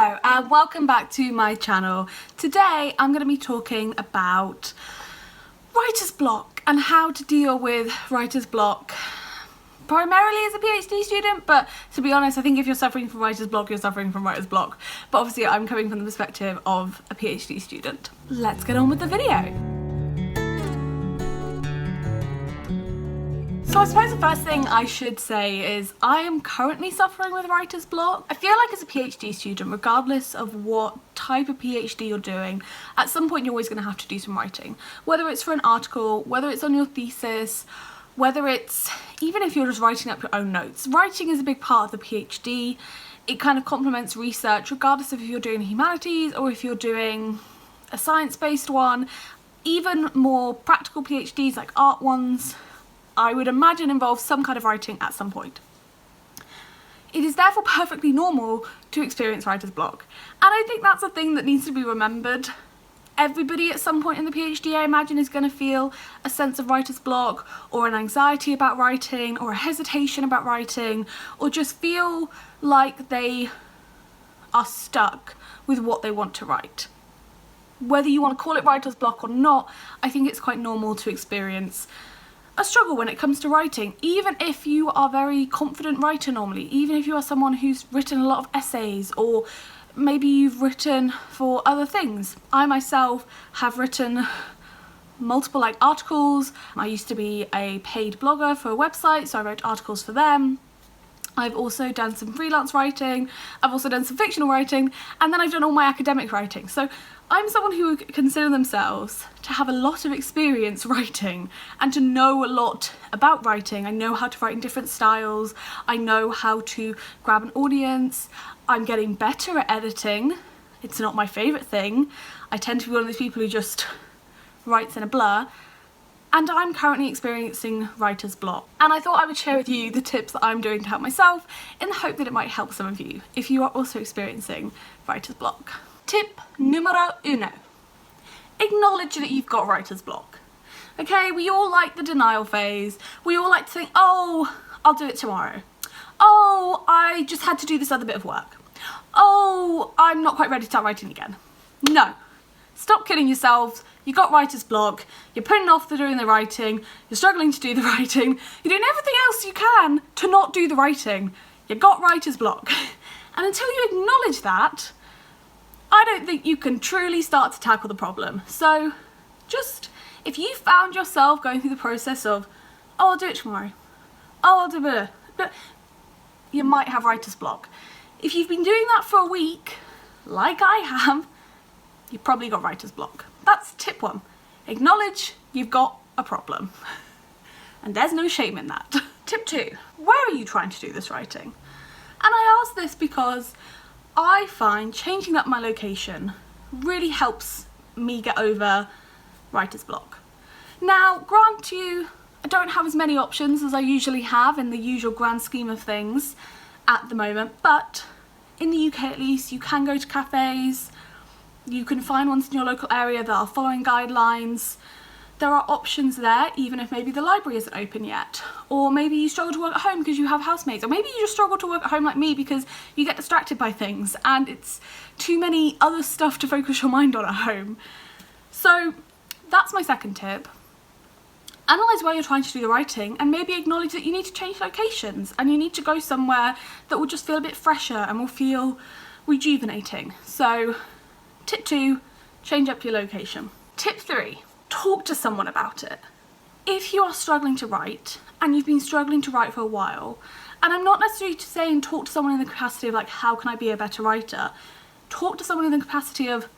Hello and welcome back to my channel. Today I'm going to be talking about writer's block and how to deal with writer's block primarily as a PhD student, but to be honest I think if you're suffering from writer's block you're suffering from writer's block, but obviously I'm coming from the perspective of a PhD student. Let's get on with the video. So I suppose the first thing I should say is I am currently suffering with writer's block. I feel like as a PhD student, regardless of what type of PhD you're doing, at some point you're always going to have to do some writing. Whether it's for an article, whether it's on your thesis, whether it's even if you're just writing up your own notes. Writing is a big part of the PhD. It kind of complements research regardless of if you're doing humanities or if you're doing a science-based one. Even more practical PhDs like art ones, I would imagine involve some kind of writing at some point. It is therefore perfectly normal to experience writer's block. And I think that's a thing that needs to be remembered. Everybody at some point in the PhD, I imagine, is going to feel a sense of writer's block or an anxiety about writing or a hesitation about writing or just feel like they are stuck with what they want to write. Whether you want to call it writer's block or not, I think it's quite normal to experience a struggle when it comes to writing, even if you are a very confident writer normally, even if you are someone who's written a lot of essays or maybe you've written for other things. I myself have written multiple articles. I used to be a paid blogger for a website, so I wrote articles for them. I've also done some freelance writing, I've also done some fictional writing, and then I've done all my academic writing. So I'm someone who would consider themselves to have a lot of experience writing and to know a lot about writing. I know how to write in different styles, I know how to grab an audience, I'm getting better at editing. It's not my favourite thing. I tend to be one of those people who just writes in a blur. And I'm currently experiencing writer's block. And I thought I would share with you the tips that I'm doing to help myself in the hope that it might help some of you if you are also experiencing writer's block. Tip numero uno. Acknowledge that you've got writer's block. Okay, we all like the denial phase. We all like to think, oh, I'll do it tomorrow. Oh, I just had to do this other bit of work. Oh, I'm not quite ready to start writing again. No. Stop kidding yourselves. You got writer's block, you're putting off doing the writing, you're struggling to do the writing, you're doing everything else you can to not do the writing. You got writer's block. And until you acknowledge that, I don't think you can truly start to tackle the problem. So just, if you found yourself going through the process of, oh, I'll do it tomorrow, oh, I'll do it, but you might have writer's block. If you've been doing that for a week, like I have, you've probably got writer's block. That's tip one. Acknowledge you've got a problem. And there's no shame in that. Tip two, where are you trying to do this writing? And I ask this because I find changing up my location really helps me get over writer's block. Now, grant you, I don't have as many options as I usually have in the usual grand scheme of things at the moment, but in the UK at least, you can go to cafes, you can find ones in your local area that are following guidelines. There are options there, even if maybe the library isn't open yet. Or maybe you struggle to work at home because you have housemates. Or maybe you just struggle to work at home like me because you get distracted by things and it's too many other stuff to focus your mind on at home. So that's my second tip. Analyse where you're trying to do the writing and maybe acknowledge that you need to change locations and you need to go somewhere that will just feel a bit fresher and will feel rejuvenating. So tip two, change up your location. Tip three, talk to someone about it. If you are struggling to write, and you've been struggling to write for a while, and I'm not necessarily saying talk to someone in the capacity of how can I be a better writer? Talk to someone in the capacity of,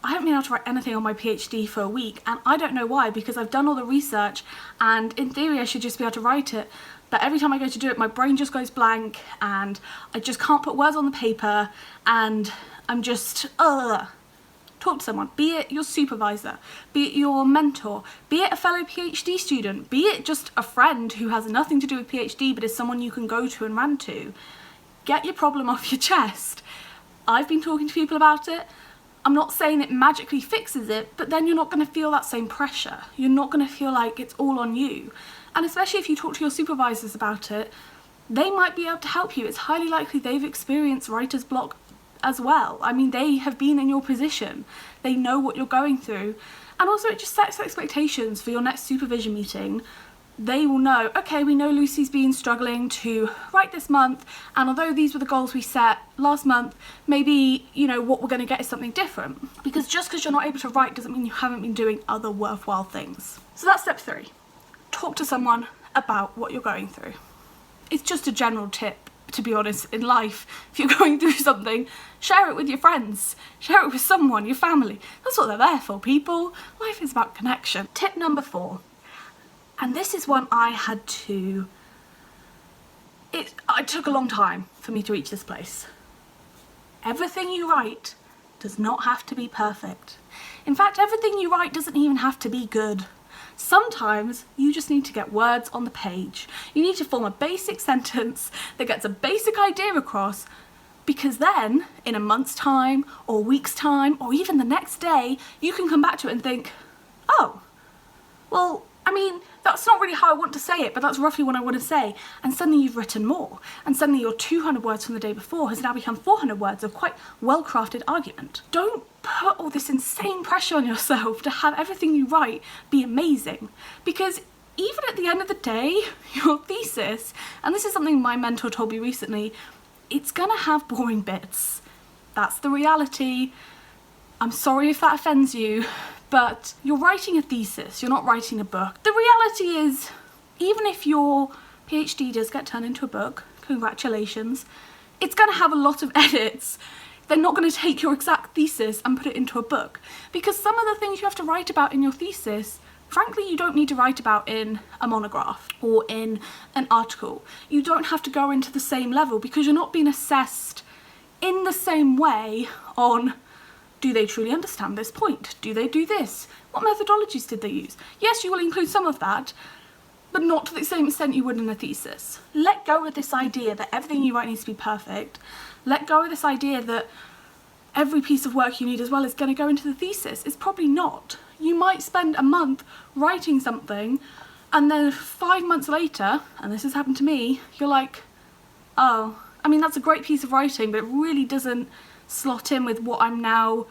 I haven't been able to write anything on my PhD for a week, and I don't know why, because I've done all the research, and in theory I should just be able to write it, but every time I go to do it, my brain just goes blank, and I just can't put words on the paper, and I'm just, Talk to someone, be it your supervisor, be it your mentor, be it a fellow PhD student, be it just a friend who has nothing to do with PhD but is someone you can go to and rant to. Get your problem off your chest. I've been talking to people about it. I'm not saying it magically fixes it, but then you're not going to feel that same pressure. You're not going to feel like it's all on you. And especially if you talk to your supervisors about it, they might be able to help you. It's highly likely they've experienced writer's block as well. I mean, they have been in your position. They know what you're going through. And also it just sets expectations for your next supervision meeting. They will know, okay, we know Lucy's been struggling to write this month, and although these were the goals we set last month, maybe, you know, what we're going to get is something different. Because just because you're not able to write doesn't mean you haven't been doing other worthwhile things. So that's step 3. Talk to someone about what you're going through. It's just a general tip, to be honest, in life. If you're going through something, share it with your friends, share it with someone, your family. That's what they're there for, people. Life is about connection. Tip number 4. And this is one I had to, it took a long time for me to reach this place. Everything you write does not have to be perfect. In fact, everything you write doesn't even have to be good. Sometimes you just need to get words on the page. You need to form a basic sentence that gets a basic idea across, because then in a month's time or week's time or even the next day, you can come back to it and think, oh, well, I mean, that's not really how I want to say it, but that's roughly what I want to say. And suddenly you've written more. And suddenly your 200 words from the day before has now become 400 words of quite well-crafted argument. Don't put all this insane pressure on yourself to have everything you write be amazing. Because even at the end of the day, your thesis, and this is something my mentor told me recently, it's gonna have boring bits. That's the reality. I'm sorry if that offends you, but you're writing a thesis, you're not writing a book. The reality is, even if your PhD does get turned into a book, congratulations, it's going to have a lot of edits. They're not going to take your exact thesis and put it into a book, because some of the things you have to write about in your thesis, frankly, you don't need to write about in a monograph or in an article. You don't have to go into the same level, because you're not being assessed in the same way on, do they truly understand this point? Do they do this? What methodologies did they use? Yes, you will include some of that, but not to the same extent you would in a thesis. Let go of this idea that everything you write needs to be perfect. Let go of this idea that every piece of work you need as well is going to go into the thesis. It's probably not. You might spend a month writing something, and then 5 months later, and this has happened to me, you're like, oh, I mean, that's a great piece of writing, but it really doesn't slot in with what I'm now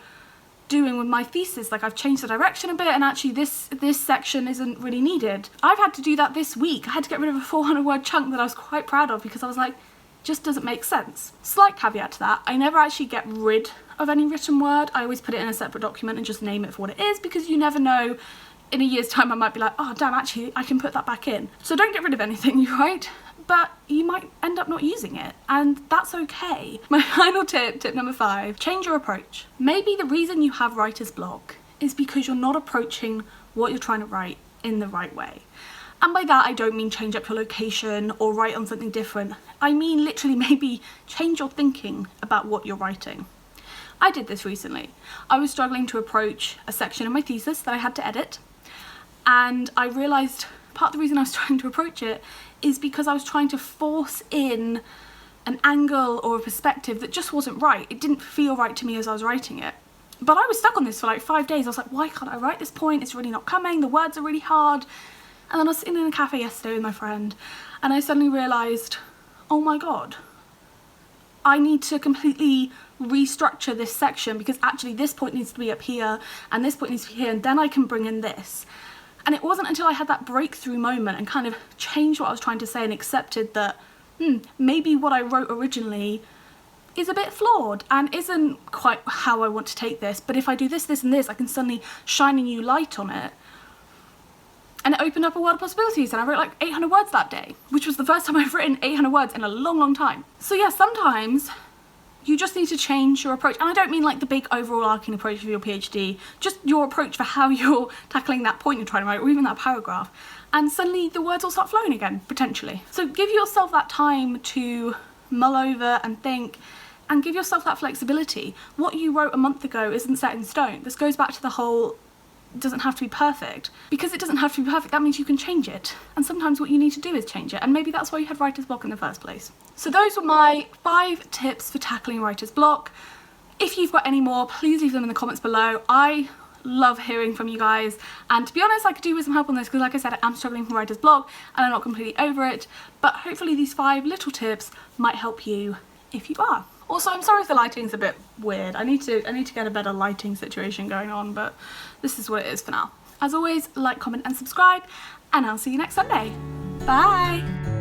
doing with my thesis. Like, I've changed the direction a bit, and actually this section isn't really needed. I've had to do that this week. I had to get rid of a 400 word chunk that I was quite proud of, because I was like, just doesn't make sense. Slight caveat to that, I never actually get rid of any written word. I always put it in a separate document and just name it for what it is, because you never know, in a year's time I might be like, oh damn, actually I can put that back in. So don't get rid of anything you write, but you might end up not using it, and that's okay. My final tip, tip number 5, change your approach. Maybe the reason you have writer's block is because you're not approaching what you're trying to write in the right way. And by that I don't mean change up your location or write on something different. I mean literally maybe change your thinking about what you're writing. I did this recently. I was struggling to approach a section in my thesis that I had to edit, and I realised part of the reason I was trying to approach it is because I was trying to force in an angle or a perspective that just wasn't right. It didn't feel right to me as I was writing it. But I was stuck on this for like 5 days. I was like, why can't I write this point? It's really not coming. The words are really hard. And then I was sitting in a cafe yesterday with my friend, and I suddenly realised, oh my God, I need to completely restructure this section, because actually this point needs to be up here and this point needs to be here, and then I can bring in this. And it wasn't until I had that breakthrough moment and kind of changed what I was trying to say and accepted that maybe what I wrote originally is a bit flawed and isn't quite how I want to take this, but if I do this, this and this, I can suddenly shine a new light on it. And it opened up a world of possibilities, and I wrote like 800 words that day, which was the first time I've written 800 words in a long, long time. So yeah, sometimes you just need to change your approach. And I don't mean like the big overall arcing approach of your PhD, just your approach for how you're tackling that point you're trying to write, or even that paragraph. And suddenly the words will start flowing again, potentially. So give yourself that time to mull over and think, and give yourself that flexibility. What you wrote a month ago isn't set in stone. This goes back to the whole, it doesn't have to be perfect. Because it doesn't have to be perfect, that means you can change it. And sometimes what you need to do is change it. And maybe that's why you had writer's block in the first place. So those were my 5 tips for tackling writer's block. If you've got any more, please leave them in the comments below. I love hearing from you guys. And to be honest, I could do with some help on this, because like I said, I am struggling with writer's block and I'm not completely over it. But hopefully these 5 little tips might help you if you are. Also, I'm sorry if the lighting's a bit weird. I need to get a better lighting situation going on, but this is what it is for now. As always, like, comment and subscribe, and I'll see you next Sunday. Bye!